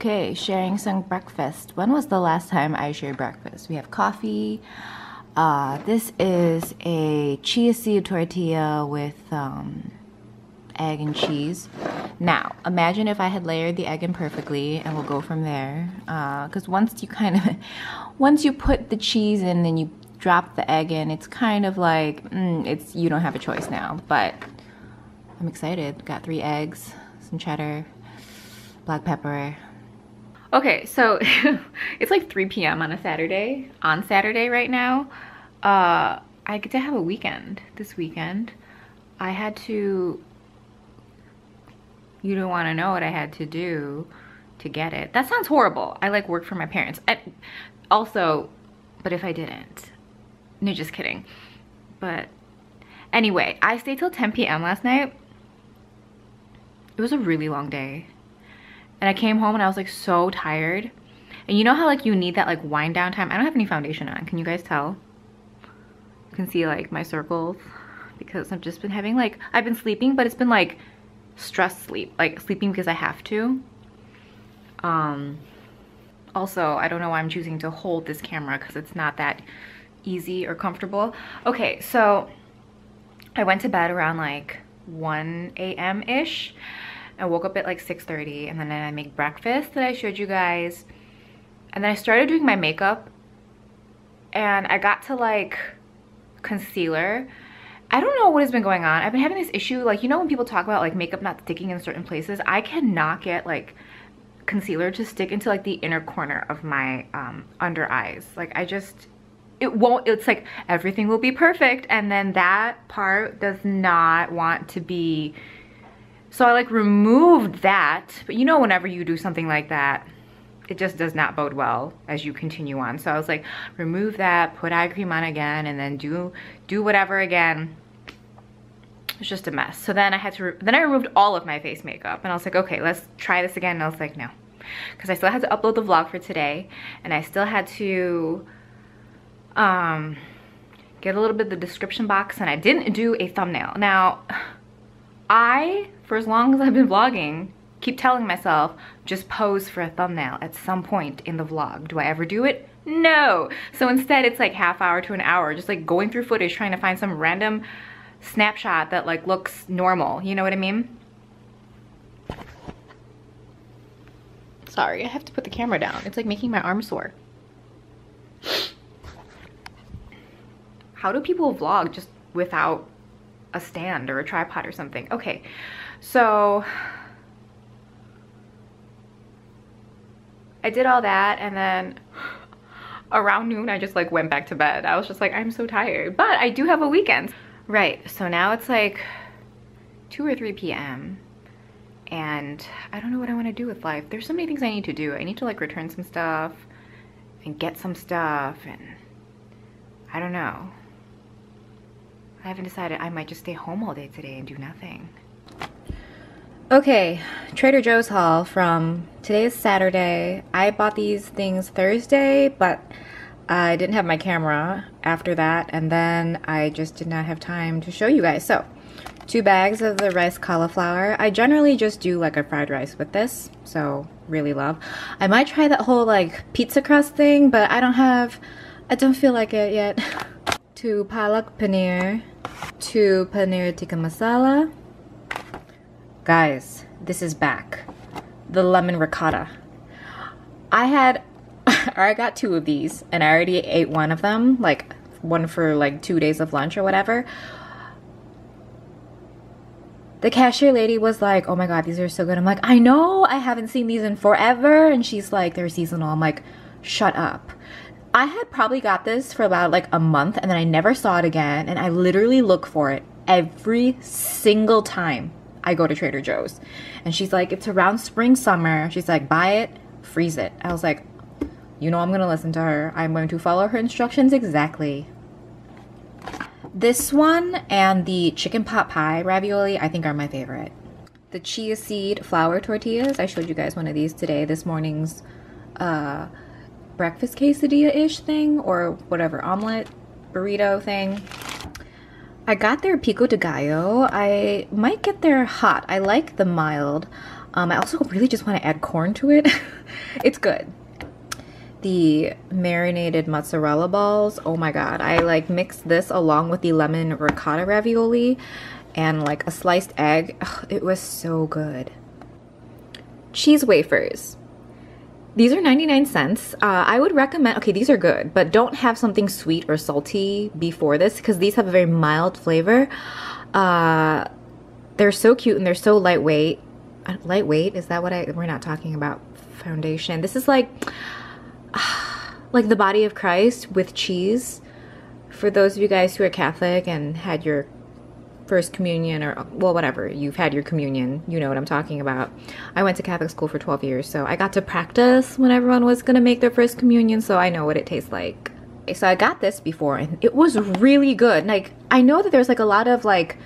Okay, sharing some breakfast. When was the last time I shared breakfast? We have coffee. This is a chia seed tortilla with egg and cheese. Now, imagine if I had layered the egg in perfectly, and we'll go from there. Because once you put the cheese in, then you drop the egg in, it's kind of like, you don't have a choice now. But I'm excited. Got 3 eggs, some cheddar, black pepper. Okay, so it's like 3 p.m. on Saturday right now. I get to have a weekend this weekend. I had to, you don't want to know what I had to do to get it. That sounds horrible. I like work for my parents. But if I didn't, no, just kidding. But anyway, I stayed till 10 p.m. last night. It was a really long day. And I came home and I was like so tired. And you know how like you need that like wind down time? I don't have any foundation on. Can you guys tell? You can see like my circles because I've just been having like, I've been sleeping, but it's been like stress sleep, like sleeping because I have to. Also, I don't know why I'm choosing to hold this camera because it's not that easy or comfortable. Okay, so I went to bed around like 1 a.m. ish. I woke up at like 6:30 and then I make breakfast that I showed you guys. And then I started doing my makeup and I got to like concealer. I don't know what has been going on. I've been having this issue, like, you know when people talk about like makeup not sticking in certain places? I cannot get like concealer to stick into like the inner corner of my under eyes. Like it won't, it's like everything will be perfect and then that part does not want to be. So I like removed that, but you know whenever you do something like that, it just does not bode well as you continue on. So I was like, remove that, put eye cream on again, and then do whatever again. It's just a mess. So then I removed all of my face makeup and I was like, okay, let's try this again. And I was like, no, because I still had to upload the vlog for today and I still had to get a little bit of the description box and I didn't do a thumbnail. Now, for as long as I've been vlogging, keep telling myself, just pose for a thumbnail at some point in the vlog. Do I ever do it? No. So instead it's like half hour to an hour, just like going through footage, trying to find some random snapshot that like looks normal. You know what I mean? Sorry, I have to put the camera down. It's like making my arm sore. How do people vlog just without a stand or a tripod or something? Okay, so I did all that and then around noon I just like went back to bed. I was just like, I'm so tired, but I do have a weekend. Right, so now it's like 2 or 3 p.m. and I don't know what I want to do with life. There's so many things I need to do. I need to like return some stuff and get some stuff and I don't know. I haven't decided. I might just stay home all day today and do nothing. Okay, Trader Joe's haul from today is Saturday. I bought these things Thursday, but I didn't have my camera after that, and then I just did not have time to show you guys. So, 2 bags of the rice cauliflower. I generally just do like a fried rice with this, so really love. I might try that whole like pizza crust thing, but I don't feel like it yet. 2 Palak paneer. 2 Paneer Tikka Masala. Guys, this is back. The lemon ricotta. I got 2 of these and I already ate one of them, like one for like 2 days of lunch or whatever. The cashier lady was like, oh my god, these are so good. I'm like, I know, I haven't seen these in forever. And she's like, they're seasonal. I'm like, shut up. I had probably got this for about like a month and then I never saw it again, and I literally look for it every single time I go to Trader Joe's. And she's like, it's around spring, summer. She's like, buy it, freeze it. I was like, you know, I'm gonna listen to her. I'm going to follow her instructions exactly. This one and the chicken pot pie ravioli I think are my favorite. The chia seed flour tortillas, I showed you guys one of these today, this morning's breakfast quesadilla-ish thing or whatever, omelet burrito thing. I got their Pico de Gallo. I might get their hot. I like the mild. I also really just want to add corn to it. It's good. The marinated mozzarella balls, oh my god, I like mixed this along with the lemon ricotta ravioli and like a sliced egg. Ugh, it was so good. Cheese wafers, these are 99 cents. I would recommend, okay, these are good, but don't have something sweet or salty before this because these have a very mild flavor. They're so cute and they're so lightweight. Lightweight, is that what we're not talking about foundation. This is like the body of Christ with cheese. For those of you guys who are Catholic and had your first communion, or well, whatever, you've had your communion, you know what I'm talking about. I went to Catholic school for 12 years, so I got to practice when everyone was gonna make their first communion, so I know what it tastes like. Okay, so I got this before and it was really good. Like, I know that there's like a lot of like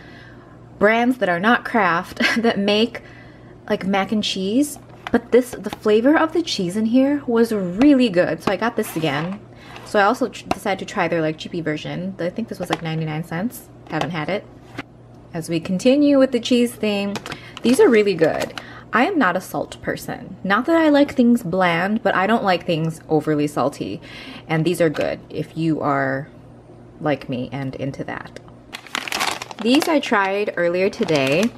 brands that are not Kraft that make like mac and cheese, but the flavor of the cheese in here was really good. So I got this again. So I also decided to try their like cheapy version. I think this was like 99 cents. Haven't had it. As we continue with the cheese thing, these are really good. I am not a salt person. Not that I like things bland, but I don't like things overly salty. And these are good if you are like me and into that. These I tried earlier today.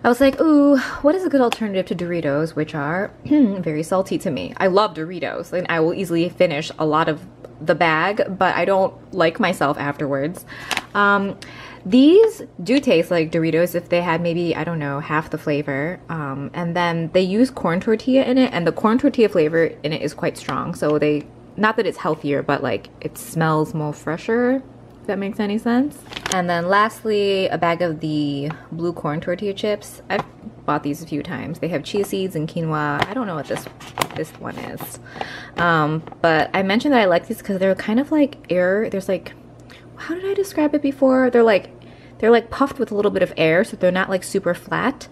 I was like, ooh, what is a good alternative to Doritos, which are very salty to me. I love Doritos, and I will easily finish a lot of the bag, but I don't like myself afterwards. These do taste like Doritos if they had maybe, I don't know, half the flavor. And then they use corn tortilla in it, and the corn tortilla flavor in it is quite strong. So they, not that it's healthier, but like it smells more fresher. If that makes any sense. And then lastly, a bag of the blue corn tortilla chips. I've bought these a few times. They have chia seeds and quinoa. I don't know what this one is. But I mentioned that I like these because they're kind of like air. There's like, how did I describe it before? They're like puffed with a little bit of air, so they're not like super flat.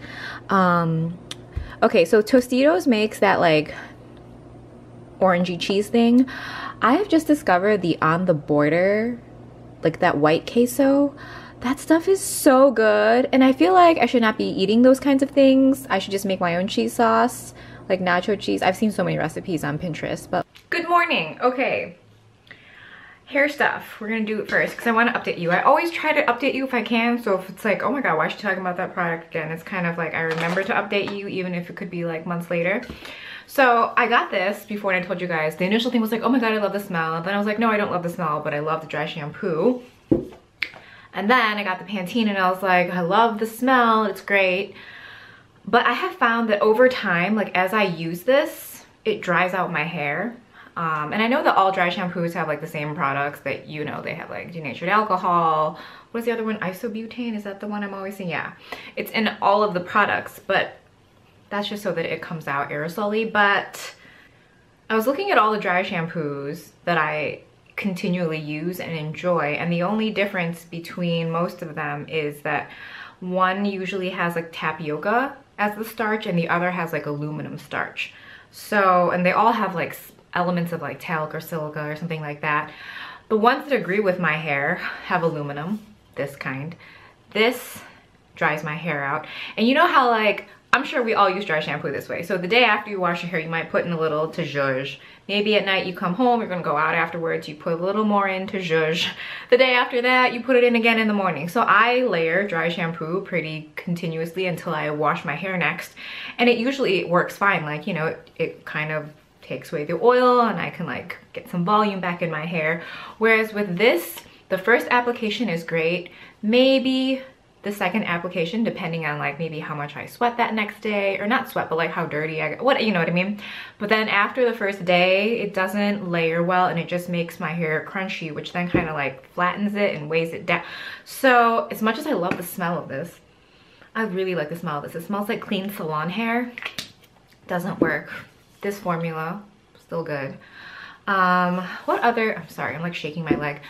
Okay, so Tostitos makes that like orangey cheese thing. I have just discovered the On the Border, like that white queso. That stuff is so good, and I feel like I should not be eating those kinds of things. I should just make my own cheese sauce, like nacho cheese. I've seen so many recipes on Pinterest. But good morning. Okay, hair stuff. We're gonna do it first because I want to update you. I always try to update you if I can, so if it's like, oh my god, why is she talking about that product again, it's kind of like I remember to update you even if it could be like months later. So I got this before, and I told you guys the initial thing was like, oh my god, I love the smell. And then I was like, no, I don't love the smell, but I love the dry shampoo. And then I got the Pantene and I was like, I love the smell, it's great. But I have found that over time, like as I use this, it dries out my hair. And I know that all dry shampoos have like the same products that, you know, they have like denatured alcohol. What is the other one? Isobutane, is that the one I'm always seeing? Yeah, it's in all of the products, but that's just so that it comes out aerosolly. But I was looking at all the dry shampoos that I continually use and enjoy, and the only difference between most of them is that one usually has like tapioca as the starch and the other has like aluminum starch. So, and they all have like elements of like talc or silica or something like that. The ones that agree with my hair have aluminum, this kind. This dries my hair out. And you know how like, I'm sure we all use dry shampoo this way. So the day after you wash your hair, you might put in a little to zhuzh. Maybe at night you come home, you're gonna go out afterwards, you put a little more in to zhuzh. The day after that, you put it in again in the morning. So I layer dry shampoo pretty continuously until I wash my hair next. And it usually works fine. Like, you know, it kind of takes away the oil and I can like get some volume back in my hair. Whereas with this, the first application is great. Maybe the second application, depending on like maybe how much I sweat that next day, or not sweat, but like how dirty I get, what, you know what I mean? But then after the first day, it doesn't layer well and it just makes my hair crunchy, which then kind of like flattens it and weighs it down. So as much as I love the smell of this, I really like the smell of this. It smells like clean salon hair. Doesn't work. This formula, still good. What other, I'm sorry, I'm like shaking my leg.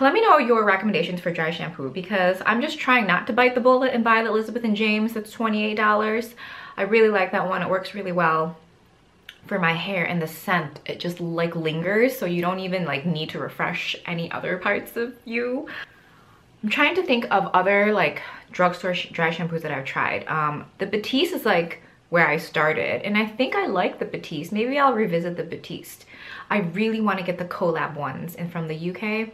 Let me know your recommendations for dry shampoo, because I'm just trying not to bite the bullet and buy the Elizabeth & James. That's $28. I really like that one. It works really well for my hair, and the scent, it just like lingers, so you don't even like need to refresh any other parts of you. I'm trying to think of other like drugstore dry shampoos that I've tried. The Batiste is like where I started, and I think I like the Batiste. Maybe I'll revisit the Batiste. I really want to get the collab ones and from the UK,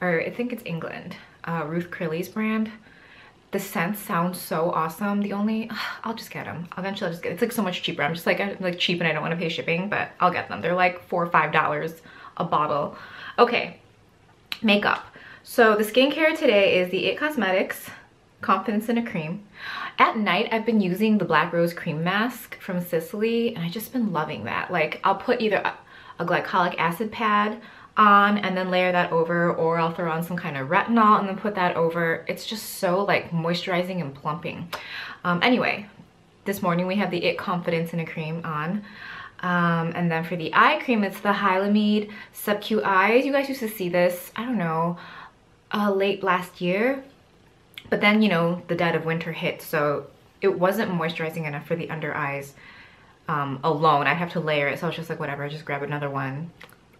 or I think it's England, Ruth Crilly's brand. The scent sounds so awesome. The only, I'll just get them. Eventually I'll just get it. It's like so much cheaper. I'm just like, I'm like cheap and I don't want to pay shipping, but I'll get them. They're like $4 or $5 a bottle. Okay, makeup. So the skincare today is the IT Cosmetics Confidence in a Cream. At night, I've been using the Black Rose Cream Mask from Sicily, and I've just been loving that. Like, I'll put either a glycolic acid pad on and then layer that over, or I'll throw on some kind of retinol and then put that over. It's just so like moisturizing and plumping. Anyway, this morning we have the IT Confidence in a Cream on. And then for the eye cream, it's the Hylamide Subq Eyes. You guys used to see this, I don't know, late last year. But then, you know, the dead of winter hit, so it wasn't moisturizing enough for the under eyes alone. I'd have to layer it, so I was just like, whatever, just grab another one,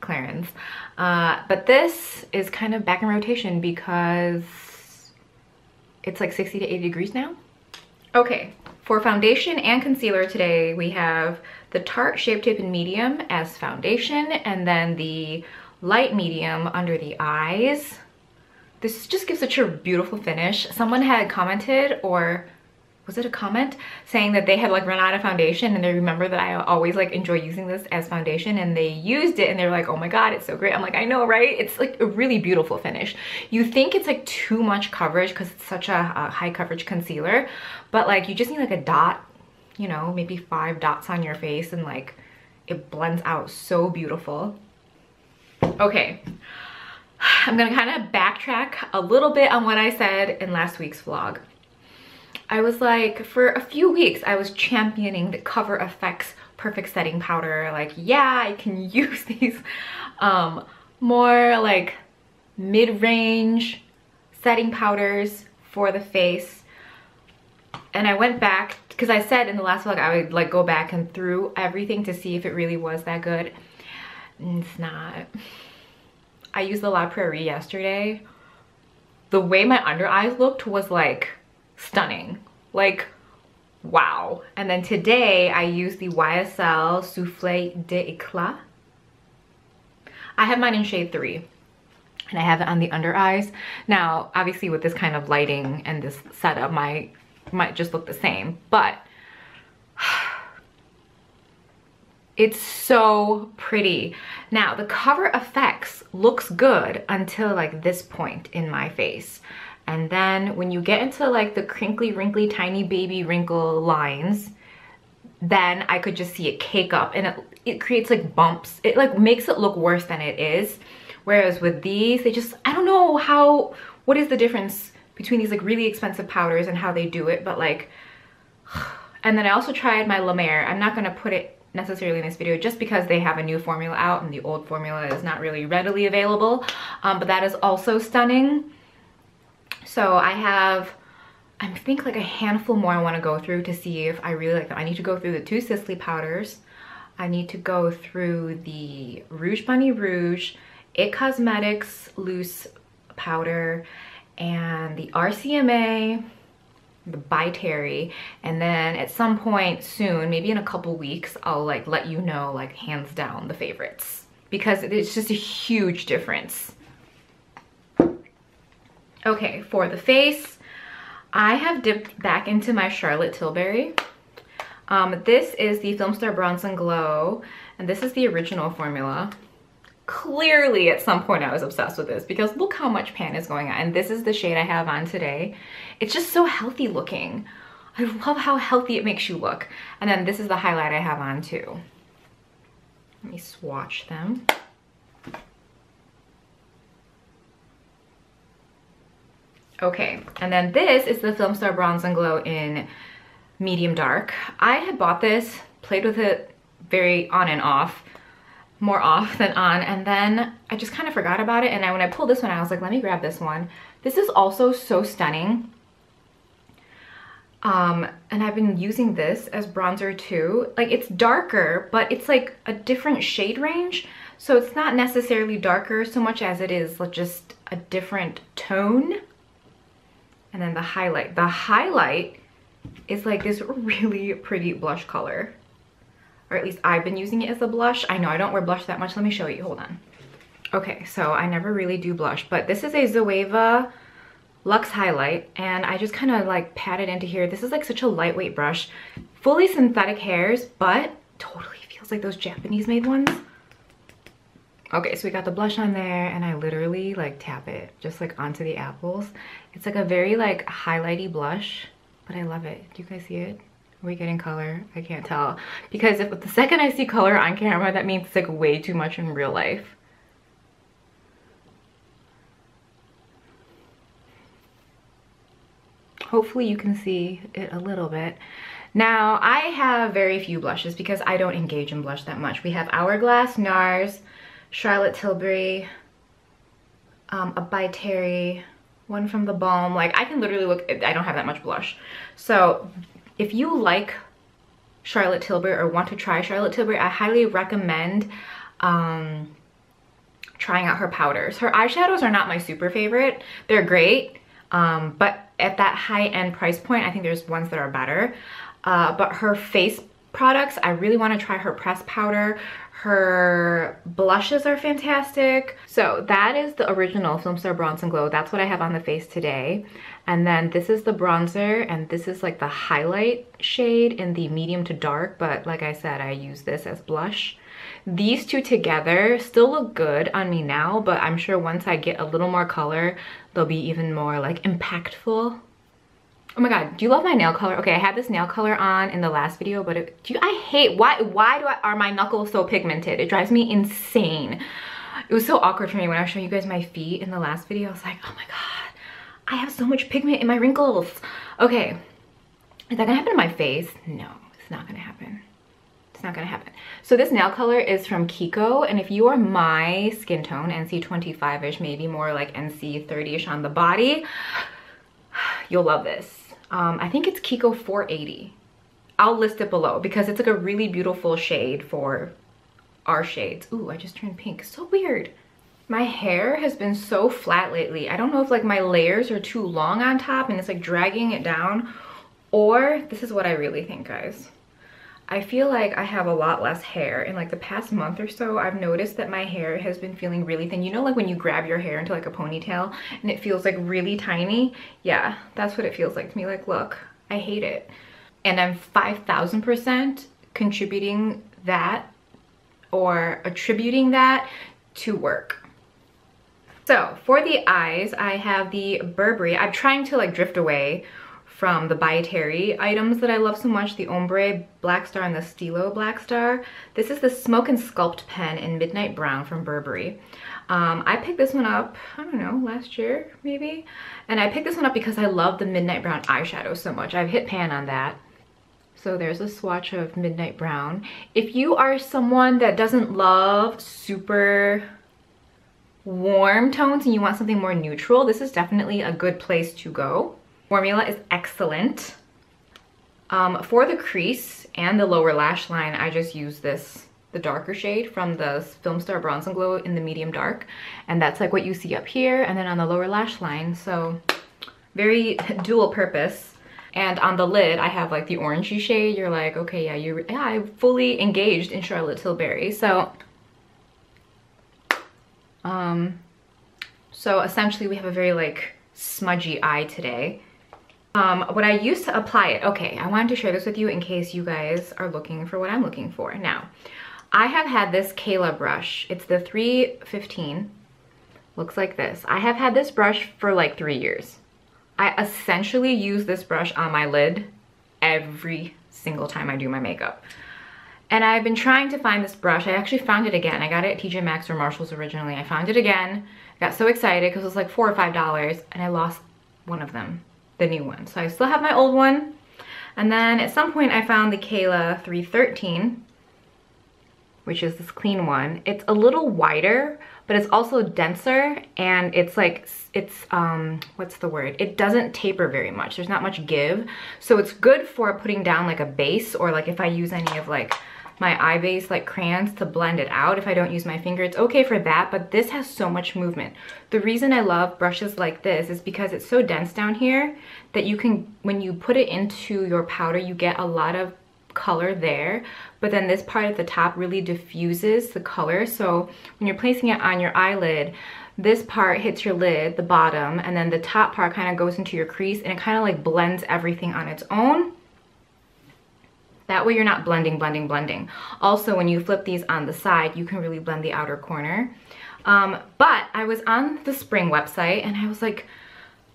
clearance. But this is kind of back in rotation because it's like 60 to 80 degrees now. Okay, for foundation and concealer today, we have the Tarte Shape Tape in Medium as foundation, and then the light medium under the eyes. This just gives such a beautiful finish. Someone had commented, or was it a comment, saying that they had like run out of foundation and they remember that I always like enjoy using this as foundation, and they used it and they're like, oh my god, it's so great. I'm like, I know, right? It's like a really beautiful finish. You think it's like too much coverage because it's such a high coverage concealer, but like you just need like a dot, you know, maybe 5 dots on your face, and like it blends out so beautiful. Okay. I'm gonna kind of backtrack a little bit on what I said in last week's vlog. I was like, for a few weeks, I was championing the Cover FX Perfect Setting Powder. Like, yeah, I can use these more like mid-range setting powders for the face. And I went back, because I said in the last vlog I would like go back and through everything to see if it really was that good. And it's not. I used the La Prairie yesterday. The way my under eyes looked was like stunning. Like, wow. And then today I used the YSL Soufflé d'Éclat. I have mine in shade 3. And I have it on the under eyes. Now, obviously with this kind of lighting and this setup, might just look the same. But it's so pretty. Now, the Cover FX looks good until like this point in my face. And then when you get into like the crinkly, wrinkly, tiny baby wrinkle lines, then I could just see it cake up, and it creates like bumps. It like makes it look worse than it is. Whereas with these, they just, I don't know what is the difference between these like really expensive powders and how they do it, but like, and then I also tried my La Mer. I'm not gonna put it necessarily in this video just because they have a new formula out and the old formula is not really readily available, but that is also stunning. So I think like a handful more I want to go through to see if I really like them. I need to go through the 2 Sisley powders. I need to go through the Rouge Bunny Rouge, IT Cosmetics loose powder, and the RCMA, the By Terry, and then at some point soon, maybe in a couple weeks, I'll like let you know like hands down the favorites, because it's just a huge difference. Okay, for the face, I have dipped back into my Charlotte Tilbury. This is the Filmstar Bronze and Glow, and this is the original formula. Clearly at some point I was obsessed with this because look how much pan is going on, and this is the shade I have on today. It's just so healthy looking. I love how healthy it makes you look. And then this is the highlight I have on too. Let me swatch them. Okay, and then this is the Filmstar Bronze and Glow in medium dark. I had bought this, played with it very on and off, more off than on, and then I just kind of forgot about it, and when I pulled this one out, I was like, let me grab this one. This is also so stunning. And I've been using this as bronzer too. Like, it's darker, but it's like a different shade range, so it's not necessarily darker so much as it is just a different tone. And then the highlight. The highlight is like this really pretty blush color. Or at least I've been using it as a blush. I know I don't wear blush that much. Let me show you. Hold on. Okay, so I never really do blush, but this is a Zoeva Luxe highlight, and I just kind of like pat it into here. This is like such a lightweight brush. Fully synthetic hairs, but totally feels like those Japanese made ones. Okay, so we got the blush on there, and I literally like tap it just like onto the apples. It's like a very like highlighty blush, but I love it. Do you guys see it? Are we getting color? I can't tell. Because if the second I see color on camera, that means it's like way too much in real life. Hopefully you can see it a little bit. Now, I have very few blushes because I don't engage in blush that much. We have Hourglass, NARS, Charlotte Tilbury, a By Terry, one from the Balm. Like, I can literally look, I don't have that much blush. So if you like Charlotte Tilbury or want to try Charlotte Tilbury, I highly recommend trying out her powders. Her eyeshadows are not my super favorite. They're great, but at that high-end price point, I think there's ones that are better. But her face products, I really want to try her pressed powder. Her blushes are fantastic. So that is the original Filmstar Bronze and Glow. That's what I have on the face today. And then this is the bronzer, and this is like the highlight shade in the medium to dark, but like I said, I use this as blush. These two together still look good on me now, but I'm sure once I get a little more color, they'll be even more like impactful. Oh my god, do you love my nail color? Okay, I had this nail color on in the last video, but I hate, why are my knuckles so pigmented? It drives me insane. It was so awkward for me when I was showing you guys my feet in the last video. I was like, oh my god, I have so much pigment in my wrinkles. Okay, is that gonna happen to my face? No, it's not gonna happen. It's not gonna happen. So this nail color is from Pico, and if you are my skin tone, NC25-ish, maybe more like NC30-ish on the body, you'll love this. I think it's Pico 480. I'll list it below because it's like a really beautiful shade for our shades. Ooh, I just turned pink. So weird. My hair has been so flat lately. I don't know if like my layers are too long on top and it's like dragging it down, or this is what I really think, guys. I feel like I have a lot less hair. In like the past month or so, I've noticed that my hair has been feeling really thin. You know, like when you grab your hair into like a ponytail and it feels like really tiny? Yeah, that's what it feels like to me. Like, look, I hate it. And I'm 5,000% contributing that or attributing that to work. So for the eyes, I have the Burberry. I'm trying to like drift away from the By Terry items that I love so much, the Ombre Black Star and the Stilo Black Star. This is the Smoke and Sculpt pen in Midnight Brown from Burberry. I picked this one up, I don't know, last year maybe? And I picked this one up because I love the Midnight Brown eyeshadow so much. I've hit pan on that. So there's a swatch of Midnight Brown. If you are someone that doesn't love super warm tones and you want something more neutral, this is definitely a good place to go. Formula is excellent. For the crease and the lower lash line, I just use this, the darker shade from the Filmstar Bronze and Glow in the medium dark. And that's like what you see up here and then on the lower lash line. So very dual purpose. And on the lid, I have like the orangey shade. You're like, okay, yeah, I fully engaged in Charlotte Tilbury. So essentially we have a very like smudgy eye today. What I used to apply it, okay, I wanted to share this with you in case you guys are looking for what I'm looking for. Now, I have had this Cala brush. It's the 315. Looks like this. I have had this brush for like 3 years. I essentially use this brush on my lid every single time I do my makeup. And I've been trying to find this brush. I actually found it again. I got it at TJ Maxx or Marshall's originally. I found it again. I got so excited because it was like $4 or $5 and I lost one of them, the new one. So I still have my old one. And then at some point I found the Cala 313, which is this clean one. It's a little wider, but it's also denser, and it's like, what's the word? It doesn't taper very much. There's not much give. So it's good for putting down like a base, or like if I use any of like my eye base like crayons to blend it out. If I don't use my finger, it's okay for that, but this has so much movement. The reason I love brushes like this is because it's so dense down here that you can, when you put it into your powder, you get a lot of color there, but then this part at the top really diffuses the color. So when you're placing it on your eyelid, this part hits your lid, the bottom, and then the top part kind of goes into your crease, and it kind of like blends everything on its own. That way you're not blending. Also, when you flip these on the side, you can really blend the outer corner. But I was on the Spring website and I was like,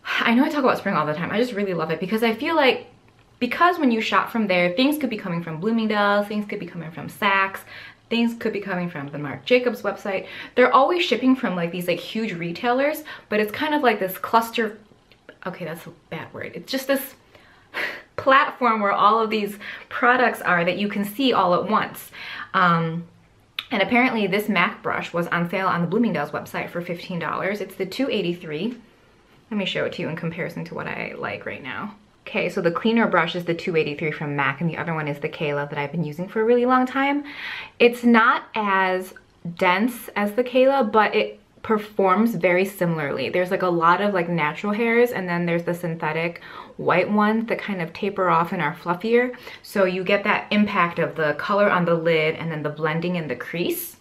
I know I talk about Spring all the time, I just really love it because I feel like, because when you shop from there, things could be coming from Bloomingdale's, things could be coming from Saks, things could be coming from the Marc Jacobs website. They're always shipping from like these like huge retailers, but it's kind of like this cluster, okay, that's a bad word. It's just this platform where all of these products are that you can see all at once. And apparently this MAC brush was on sale on the Bloomingdale's website for $15. It's the 283. Let me show it to you in comparison to what I like right now. Okay, so the cleaner brush is the 283 from MAC, and the other one is the Cala that I've been using for a really long time. It's not as dense as the Cala, but it performs very similarly. There's like a lot of like natural hairs, and then there's the synthetic white ones that kind of taper off and are fluffier. So you get that impact of the color on the lid and then the blending in the crease.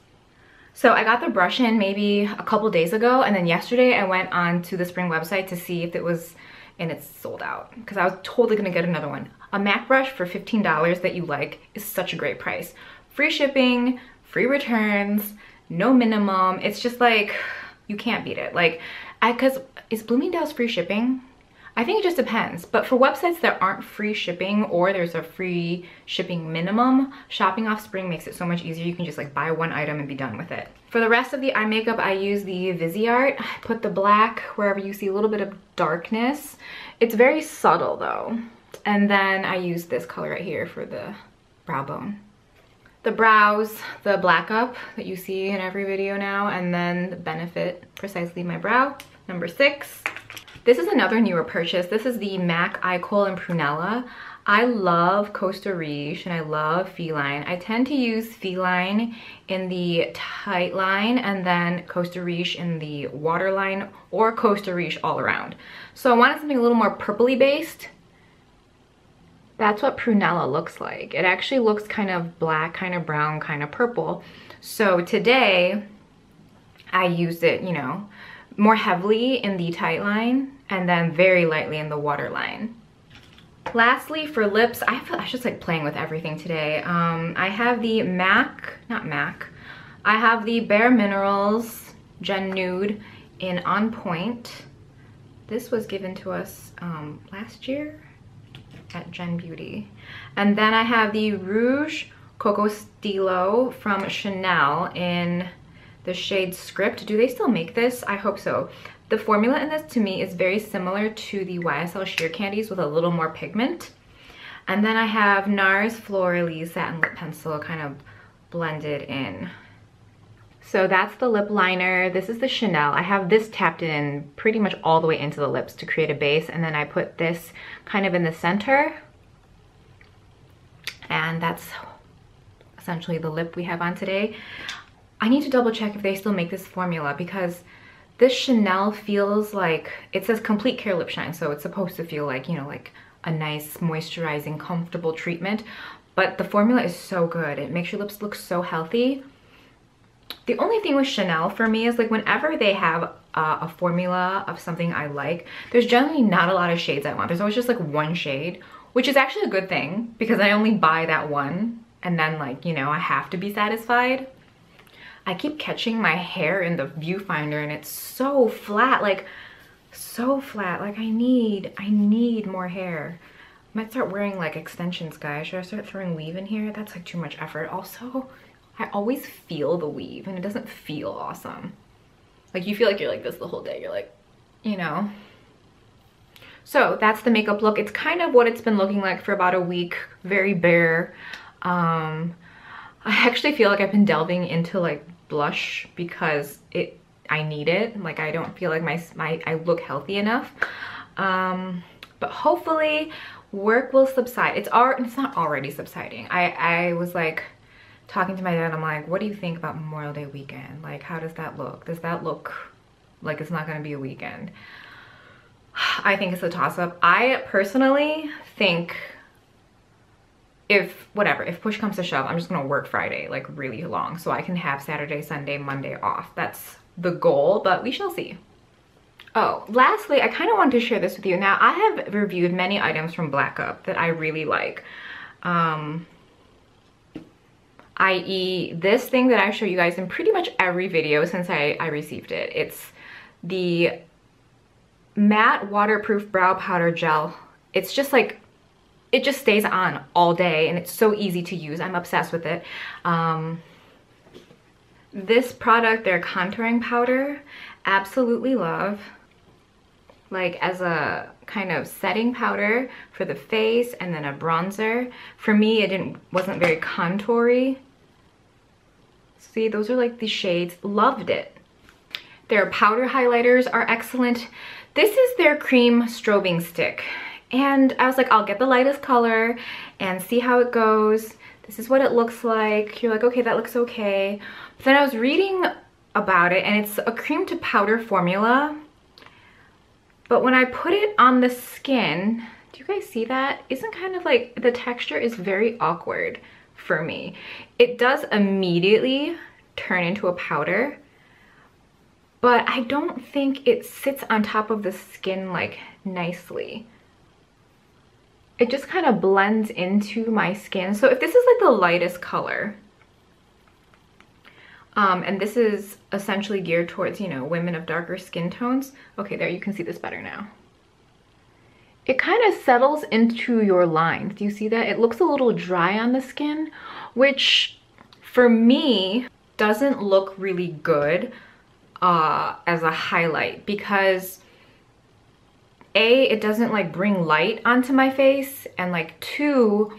So I got the brush in maybe a couple days ago, and then yesterday I went on to the Spring website to see if it was, and it's sold out because I was totally gonna get another one. A MAC brush for $15 that you like is such a great price. Free shipping, free returns, no minimum. It's just like, you can't beat it. Like, cause is Bloomingdale's free shipping? I think it just depends, but for websites that aren't free shipping or there's a free shipping minimum, shopping off Spring makes it so much easier. You can just like buy one item and be done with it. For the rest of the eye makeup, I use the Viseart. I put the black wherever you see a little bit of darkness. It's very subtle though. And then I use this color right here for the brow bone. The brows, the black up that you see in every video now, and then the Benefit Precisely My Brow, number 6. This is another newer purchase. This is the MAC Eye Kohl and Prunella. I love Costa Riche and I love Feline. I tend to use Feline in the tight line and then Costa Riche in the waterline, or Costa Riche all around. So I wanted something a little more purpley based. That's what Prunella looks like. It actually looks kind of black, kind of brown, kind of purple. So today I used it, you know, more heavily in the tight line and then very lightly in the waterline. Lastly, for lips, I feel I just like playing with everything today. I have the I have the Bare Minerals Gen Nude in On Point. This was given to us last year at Gen Beauty. And then I have the Rouge Coco Stilo from Chanel in the shade Script. Do they still make this? I hope so. The formula in this to me is very similar to the YSL Sheer Candies with a little more pigment. And then I have NARS Florally Satin Lip Pencil kind of blended in. So that's the lip liner. This is the Chanel. I have this tapped in pretty much all the way into the lips to create a base, and then I put this kind of in the center. And that's essentially the lip we have on today. I need to double check if they still make this formula because this Chanel feels like, it says Complete Care Lip Shine, so it's supposed to feel like, you know, like a nice moisturizing, comfortable treatment. But the formula is so good. It makes your lips look so healthy. The only thing with Chanel for me is like whenever they have a formula of something I like, there's generally not a lot of shades I want. There's always just like one shade, which is actually a good thing because I only buy that one and then like, you know, I have to be satisfied. I keep catching my hair in the viewfinder and it's so flat, like so flat. Like I need more hair. I might start wearing like extensions, guys. Should I start throwing weave in here? That's like too much effort. Also, I always feel the weave and it doesn't feel awesome. Like you feel like you're like this the whole day. You're like, you know. So that's the makeup look. It's kind of what it's been looking like for about a week. Very bare. I actually feel like I've been delving into like blush because I need it. Like I don't feel like I look healthy enough. But hopefully work will subside. It's not already subsiding. I was like talking to my dad, I'm like, what do you think about Memorial Day weekend? Like, how does that look? Does that look like it's not gonna be a weekend? I think it's a toss-up. I personally think if push comes to shove, I'm just gonna work Friday like really long so I can have Saturday, Sunday, Monday off. That's the goal, but we shall see. Oh, lastly, I kind of wanted to share this with you. Now, I have reviewed many items from Black Up that I really like. I.e. this thing that I show you guys in pretty much every video since I received it. It's the matte waterproof brow powder gel. It's just like, it just stays on all day and it's so easy to use. I'm obsessed with it. This product, their contouring powder, absolutely love. Like as a kind of setting powder for the face and then a bronzer. For me, it wasn't very contoury. See, those are like the shades. Loved it. Their powder highlighters are excellent. This is their cream strobing stick. And I was like, I'll get the lightest color and see how it goes. This is what it looks like. You're like, okay, that looks okay. But then I was reading about it and it's a cream to powder formula. But when I put it on the skin, do you guys see that? Isn't kind of like, the texture is very awkward for me. It does immediately turn into a powder, but I don't think it sits on top of the skin like nicely. It just kind of blends into my skin. So if this is like the lightest color, and this is essentially geared towards, you know, women of darker skin tones. Okay, there, you can see this better now. It kind of settles into your lines. Do you see that? It looks a little dry on the skin, which for me doesn't look really good as a highlight because A, it doesn't like bring light onto my face, and like two,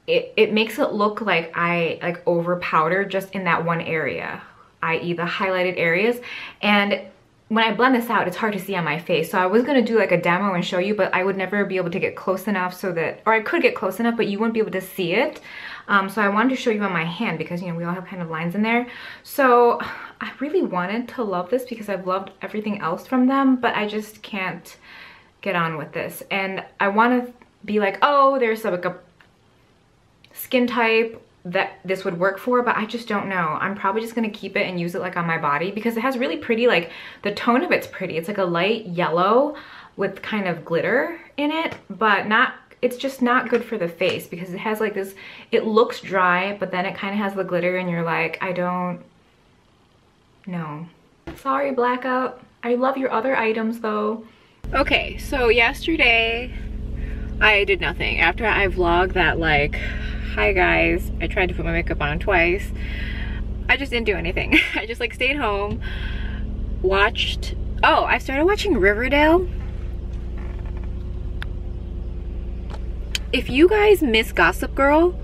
it makes it look like I like over powdered just in that one area, i.e. the highlighted areas. And when I blend this out, it's hard to see on my face. So I was gonna do like a demo and show you, but I would never be able to get close enough so that, or I could get close enough, but you wouldn't be able to see it. So I wanted to show you on my hand because, you know, we all have kind of lines in there. So I really wanted to love this because I've loved everything else from them, but I just can't get on with this. And I want to be like, oh, there's like a skin type that this would work for, but I just don't know. I'm probably just gonna keep it and use it like on my body because it has really pretty, like the tone of it's pretty. It's like a light yellow with kind of glitter in it, but not, it's just not good for the face because it has like this, it looks dry, but then it kind of has the glitter and you're like, I don't know. Sorry, Blackout. I love your other items though. Okay, so yesterday I did nothing. After I vlogged that like, hi guys, I tried to put my makeup on twice, I just didn't do anything. I just like stayed home, watched, oh, I started watching Riverdale. If you guys miss Gossip Girl,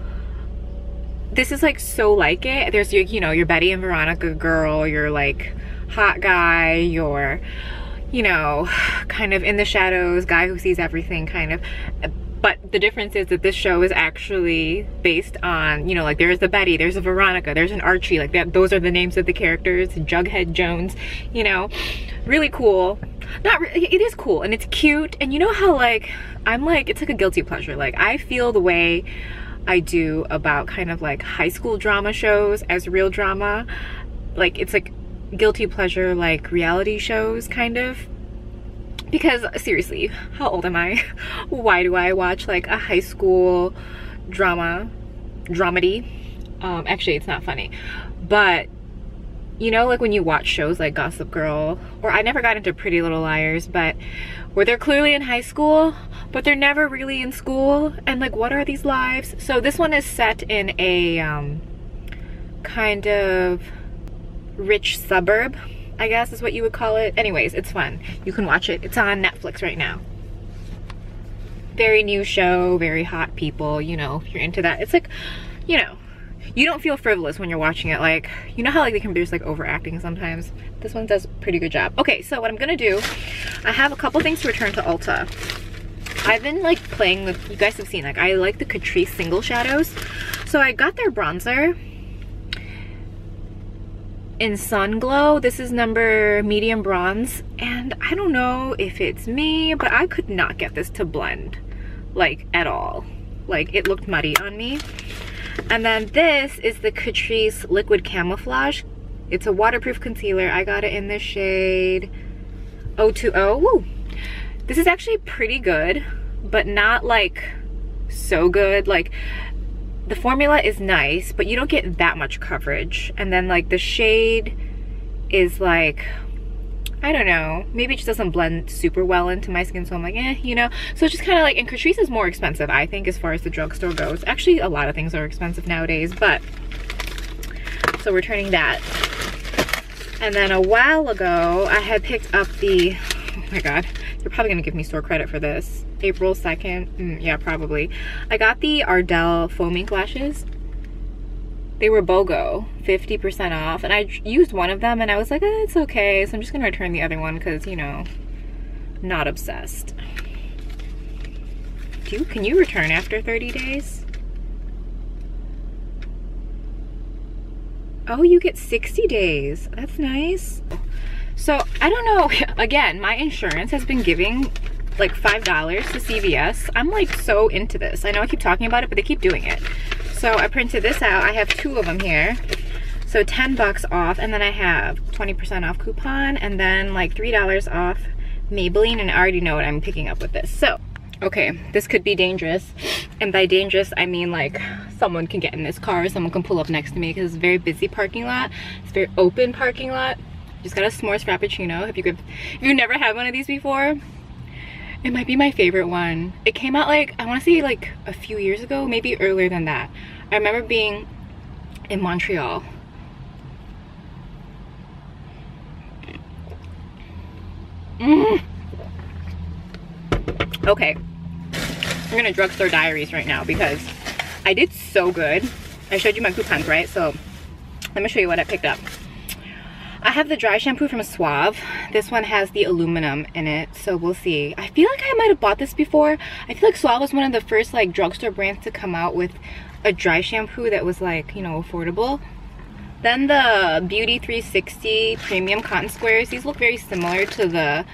this is like so like it. There's your, you know, your Betty and Veronica girl, your like hot guy, your, you know, kind of in the shadows guy who sees everything kind of. But the difference is that this show is actually based on, you know, like there's a Betty, there's a Veronica, there's an Archie, like that. Those are the names of the characters. Jughead Jones, you know, really cool. Not really, it is cool and it's cute. And you know how like, I'm like, it's like a guilty pleasure. Like I feel the way I do about kind of like high school drama shows as real drama. Like it's like guilty pleasure, like reality shows kind of. Because seriously, how old am I? Why do I watch like a high school dramedy? Actually, it's not funny. But, you know, like when you watch shows like Gossip Girl, or I never got into Pretty Little Liars, but where they're clearly in high school, but they're never really in school. And like, what are these lives? So this one is set in a kind of rich suburb, I guess is what you would call it. Anyways, it's fun. You can watch it. It's on Netflix right now. Very new show, very hot people, you know, if you're into that. It's like, you know, you don't feel frivolous when you're watching it. Like, you know how like there's like overacting sometimes? This one does a pretty good job. Okay, so what I'm gonna do, I have a couple things to return to Ulta. I've been like playing with, you guys have seen, like I like the Catrice single shadows. So I got their bronzer in Sun Glow. This is number medium bronze, and I don't know if it's me, but I could not get this to blend like at all. Like, it looked muddy on me. And then this is the Catrice Liquid Camouflage. It's a waterproof concealer. I got it in the shade 020. Woo! This is actually pretty good, but not like so good. Like, the formula is nice, but you don't get that much coverage. And then like the shade is like, I don't know, maybe it just doesn't blend super well into my skin, so I'm like, eh, you know. So it's just kind of like, and Catrice is more expensive, I think, as far as the drugstore goes. Actually, a lot of things are expensive nowadays, but so we're turning that. And then a while ago, I had picked up the, oh my god, they're probably gonna give me store credit for this. April 2nd, yeah, probably. I got the Ardell foam ink lashes. They were BOGO, 50% off, and I used one of them and I was like, it's okay, so I'm just gonna return the other one because, you know, not obsessed. Can you return after 30 days? Oh, you get 60 days. That's nice. So, I don't know, again, my insurance has been giving like $5 to CVS. I'm like so into this. I know I keep talking about it, but they keep doing it. So I printed this out. I have 2 of them here. So 10 bucks off, and then I have 20% off coupon, and then like $3 off Maybelline, and I already know what I'm picking up with this. So, okay, this could be dangerous. And by dangerous, I mean like someone can get in this car, someone can pull up next to me, because it's a very busy parking lot. It's a very open parking lot. Just got a s'mores frappuccino. If you've never had one of these before, it might be my favorite one. It came out like, I want to say like a few years ago, maybe earlier than that. I remember being in Montreal. Okay, we're gonna drugstore diaries right now because I did so good. I showed you my coupons, right? So let me show you what I picked up. I have the dry shampoo from Suave. This one has the aluminum in it, so we'll see. I feel like I might have bought this before. I feel like Suave was one of the first like drugstore brands to come out with a dry shampoo that was like, you know, affordable. Then the Beauty 360 Premium Cotton Squares. These look very similar to the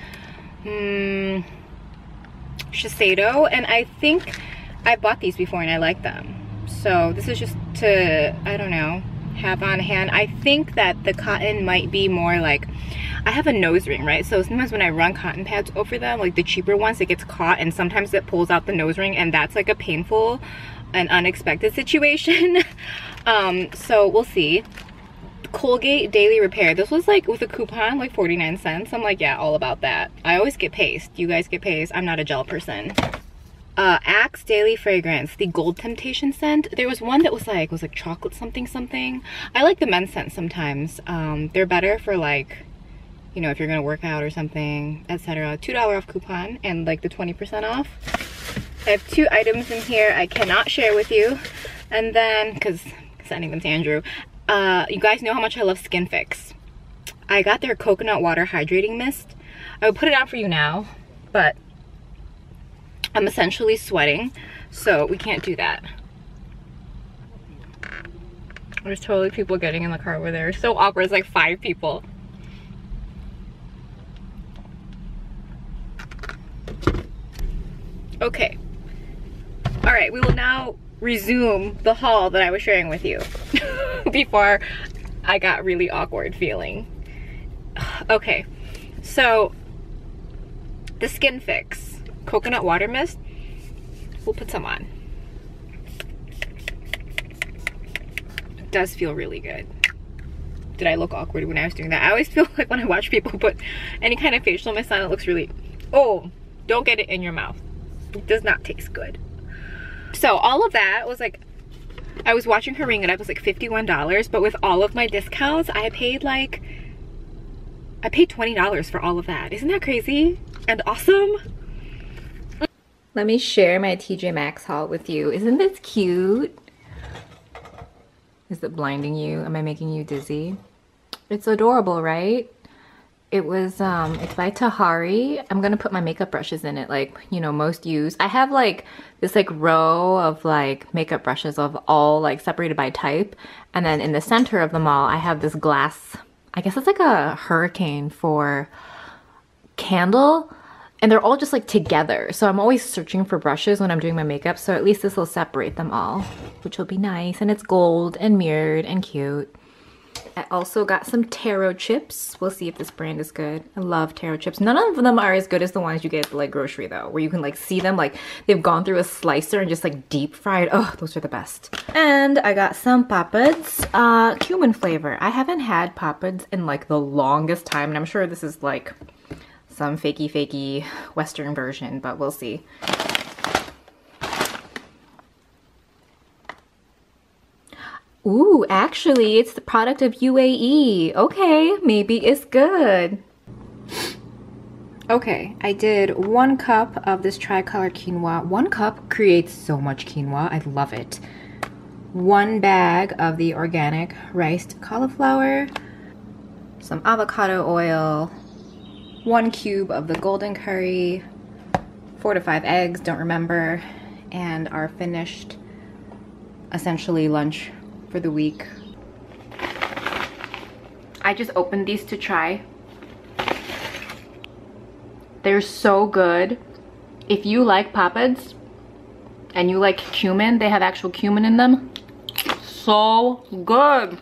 Shiseido, and I think I bought these before and I like them. So this is just to, I don't know, have on hand. I think that the cotton might be more like, I have a nose ring, right? So sometimes when I run cotton pads over them, like the cheaper ones, it gets caught and sometimes it pulls out the nose ring, and that's like a painful and unexpected situation. So we'll see. Colgate Daily Repair. This was like with a coupon, like 49 cents. I'm like, yeah, all about that. I always get paste. You guys get paste. I'm not a gel person. Axe Daily Fragrance, the Gold Temptation scent. There was one that was like chocolate something something. I like the men's scent sometimes. They're better for like, you know, if you're gonna work out or something, etc. $2 off coupon and like the 20% off. I have 2 items in here I cannot share with you. And then, because sending them to Andrew, you guys know how much I love Skin Fix. I got their coconut water hydrating mist. I would put it on for you now, but I'm essentially sweating, so we can't do that. There's totally people getting in the car over there. It's so awkward. It's like 5 people. Okay. All right, we will now resume the haul that I was sharing with you before I got really awkward feeling. Okay, so the Skin Fix coconut water mist, we'll put some on. It does feel really good. Did I look awkward when I was doing that? I always feel like when I watch people put any kind of facial mist on, it looks really, oh, don't get it in your mouth. It does not taste good. So all of that was like, I was watching her ring it up, it was like $51, but with all of my discounts, I paid $20 for all of that. Isn't that crazy and awesome? Let me share my TJ Maxx haul with you. Isn't this cute? Is it blinding you? Am I making you dizzy? It's adorable, right? It was, it's by Tahari. I'm gonna put my makeup brushes in it, like, you know, most use. I have like this like row of like makeup brushes of all like separated by type. And then in the center of them all, I have this glass I guess it's like a hurricane for candle. And they're all just like together. So I'm always searching for brushes when I'm doing my makeup. So at least this will separate them all, which will be nice. And it's gold and mirrored and cute. I also got some taro chips. We'll see if this brand is good. I love taro chips. None of them are as good as the ones you get at the like grocery though, where you can like see them like they've gone through a slicer and just like deep fried. Oh, those are the best. And I got some papads, cumin flavor. I haven't had papads in like the longest time, and I'm sure this is like some fakey Western version, but we'll see. Ooh, actually, it's the product of UAE. Okay, maybe it's good. Okay, I did 1 cup of this tricolor quinoa. 1 cup creates so much quinoa. I love it. 1 bag of the organic riced cauliflower, some avocado oil, 1 cube of the golden curry, 4 to 5 eggs, don't remember, and our finished, essentially, lunch for the week. I just opened these to try. They're so good. If you like papads and you like cumin, they have actual cumin in them. So good.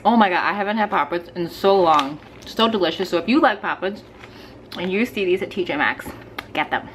Oh my god, I haven't had papads in so long. So delicious. So if you like papads and you see these at TJ Maxx, get them.